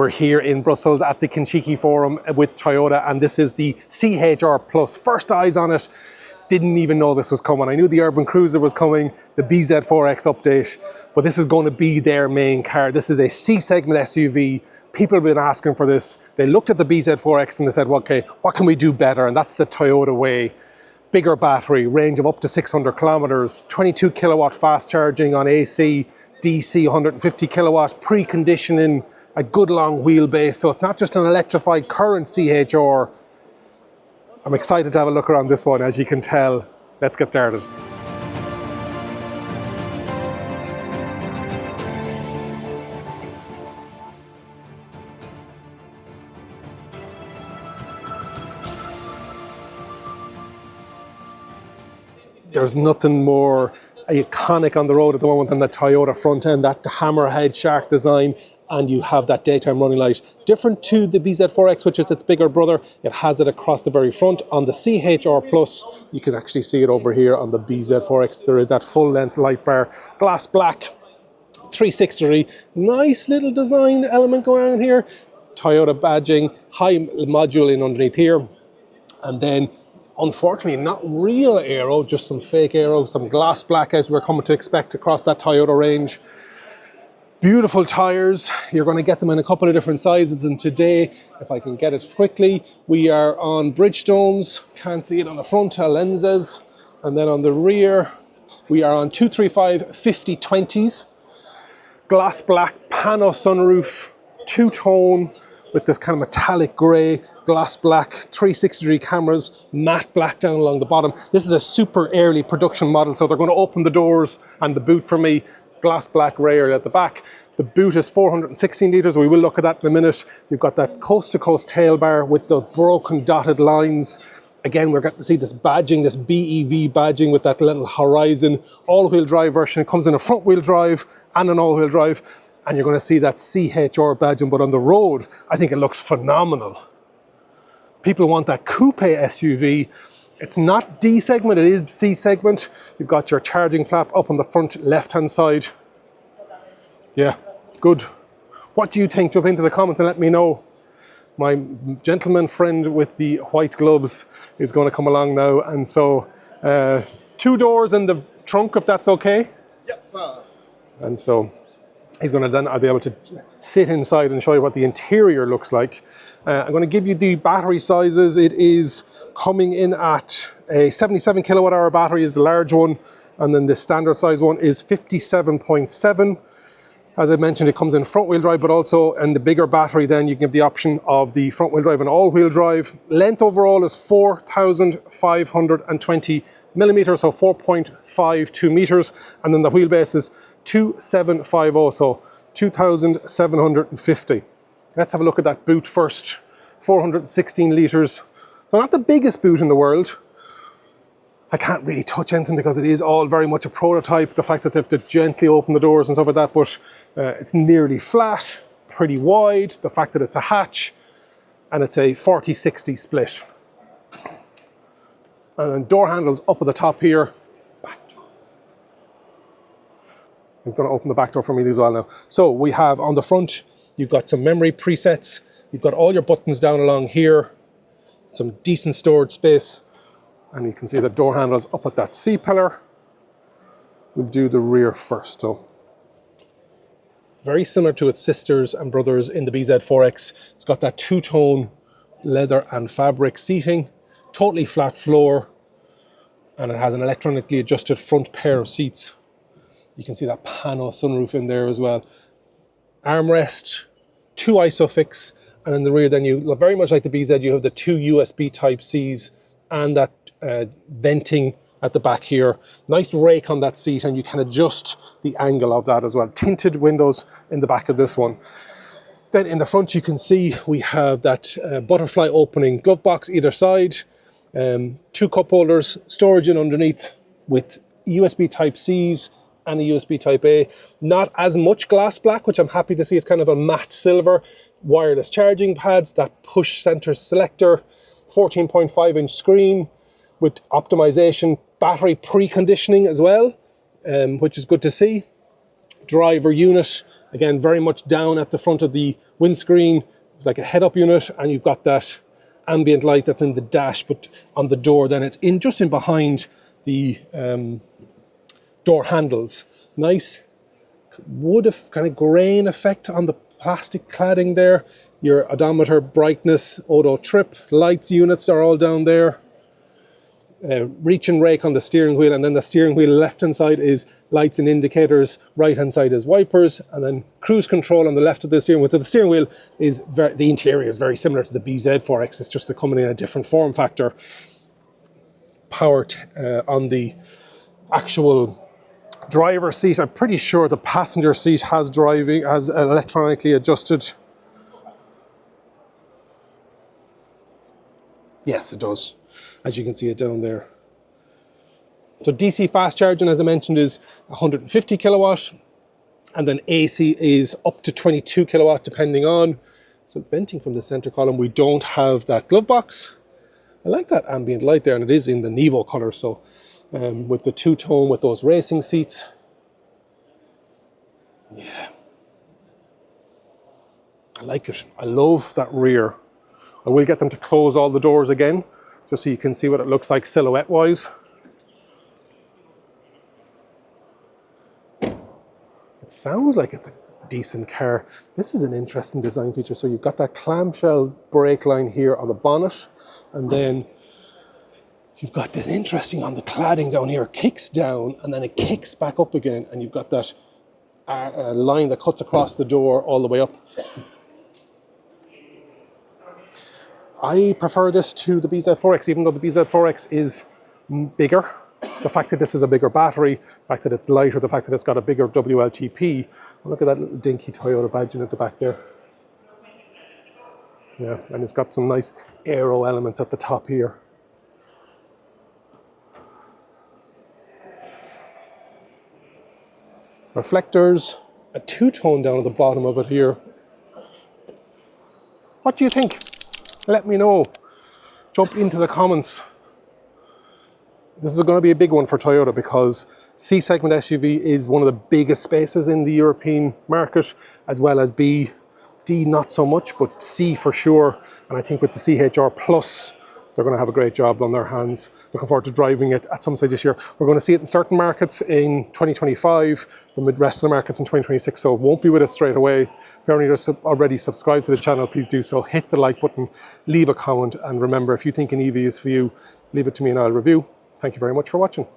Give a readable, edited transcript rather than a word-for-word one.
We're here in Brussels at the Kinshiki Forum with Toyota, and this is the CHR Plus. First eyes on it, didn't even know this was coming. I knew the Urban Cruiser was coming, the BZ4X update, but this is going to be their main car. This is a C-segment SUV. People have been asking for this. They looked at the BZ4X and they said, well, okay, what can we do better? And that's the Toyota way. Bigger battery, range of up to 600 kilometers, 22 kilowatt fast charging on AC, DC 150 kilowatts, preconditioning, a good long wheelbase. So it's not just an electrified current CHR. I'm excited to have a look around this one, as you can tell. Let's get started. There's nothing more iconic on the road at the moment than the Toyota front end, that hammerhead shark design, and you have that daytime running light. Different to the BZ4X, which is its bigger brother, it has it across the very front. On the CHR Plus, you can actually see it over here on the BZ4X. There is that full length light bar, glass black, 360, nice little design element going on here. Toyota badging, high module in underneath here, and then unfortunately not real aero, just some fake aero, some glass black as we're coming to expect across that Toyota range. Beautiful tires. You're going to get them in a couple of different sizes, and today, if I can get it quickly, we are on Bridgestones. Can't see it on the front, lenses, and then on the rear we are on 235 50/20s, glass black pano sunroof, two-tone with this kind of metallic grey, glass black, 360-degree cameras, matte black down along the bottom. This is a super early production model, so they're going to open the doors and the boot for me. Glass black rear at the back. The boot is 416 litres. We will look at that in a minute. We've got that coast-to-coast tail bar with the broken dotted lines. Again, we're getting to see this badging, this BEV badging with that little Horizon all-wheel drive version. It comes in a front-wheel drive and an all-wheel drive, and you're going to see that CHR badging, but on the road, I think it looks phenomenal. People want that coupe SUV. It's not D segment, it is C segment. You've got your charging flap up on the front left-hand side. Yeah, good. What do you think? Jump into the comments and let me know. My gentleman friend with the white gloves is going to come along now. And so, 2 doors in the trunk, if that's okay. Yep. And so, he's going to then, I'll be able to sit inside and show you what the interior looks like. I'm going to give you the battery sizes. It is coming in at a 77 kilowatt hour battery is the large one, and then the standard size one is 57.7. As I mentioned, it comes in front wheel drive, but also in the bigger battery, then you can give the option of the front wheel drive and all wheel drive. Length overall is 4,520 millimeters, so 4.52 meters, and then the wheelbase is 2750, so 2,750. Let's have a look at that boot first. 416 litres. So not the biggest boot in the world. I can't really touch anything because it is all very much a prototype. The fact that they have to gently open the doors and stuff like that, but it's nearly flat, pretty wide. The fact that it's a hatch, and it's a 40-60 split. And then door handles up at the top here. Back door. He's going to open the back door for me as well now. So we have on the front, you've got some memory presets. You've got all your buttons down along here. Some decent storage space. And you can see the door handles up at that C-pillar. We'll do the rear first. So very similar to its sisters and brothers in the BZ4X. It's got that two-tone leather and fabric seating. Totally flat floor. And it has an electronically adjusted front pair of seats. You can see that pano sunroof in there as well. Armrest, 2 ISOFIX, and in the rear then you, very much like the BZ, you have the 2 USB Type-Cs and that venting at the back here. Nice rake on that seat, and you can adjust the angle of that as well. Tinted windows in the back of this one. Then in the front you can see we have that butterfly opening glove box either side. 2 cup holders, storage in underneath with USB Type-Cs and a USB Type-A. Not as much glass black, which I'm happy to see. It's kind of a matte silver. Wireless charging pads, that push center selector, 14.5 inch screen with optimization, battery preconditioning as well, which is good to see. Driver unit Again, very much down at the front of the windscreen. It's like a head-up unit, and you've got that ambient light that's in the dash, but on the door then it's in just in behind the door handles. Nice wood kind of grain effect on the plastic cladding there. Your odometer, brightness, auto trip, lights units are all down there. Reach and rake on the steering wheel, and then the steering wheel left hand side is lights and indicators, right hand side is wipers, and then cruise control on the left of the steering wheel. So the steering wheel is the interior is very similar to the BZ4X, it's just coming in a different form factor. Power on the actual driver's seat. I'm pretty sure the passenger seat has electronically adjusted. Yes, it does, as you can see it down there. So DC fast charging, as I mentioned, is 150 kilowatt, and then AC is up to 22 kilowatt depending on. So venting from the center column. We don't have that glove box. I like that ambient light there, and it is in the Nevo color, so with the two-tone with those racing seats. Yeah, I like it. I love that rear. I will get them to close all the doors again, just so you can see what it looks like silhouette-wise. It sounds like it's a decent car. This is an interesting design feature. So you've got that clamshell brake line here on the bonnet, and then you've got this interesting on the cladding down here. It kicks down, and then it kicks back up again, and you've got that line that cuts across the door all the way up. I prefer this to the BZ4X, even though the BZ4X is bigger. The fact that this is a bigger battery, the fact that it's lighter, the fact that it's got a bigger WLTP. Look at that little dinky Toyota badge in at the back there. Yeah, and it's got some nice aero elements at the top here. Reflectors, a two-tone down at the bottom of it here. What do you think? Let me know. Jump into the comments. This is going to be a big one for Toyota because C-segment SUV is one of the biggest spaces in the European market, as well as B. D not so much, but C for sure. And I think with the CHR Plus, they're going to have a great job on their hands. Looking forward to driving it at some stage this year. We're going to see it in certain markets in 2025, the rest of the markets in 2026, so it won't be with us straight away. If you're already subscribed to the channel, please do so. Hit the like button, leave a comment, and remember, if you think an EV is for you, leave it to me and I'll review. Thank you very much for watching.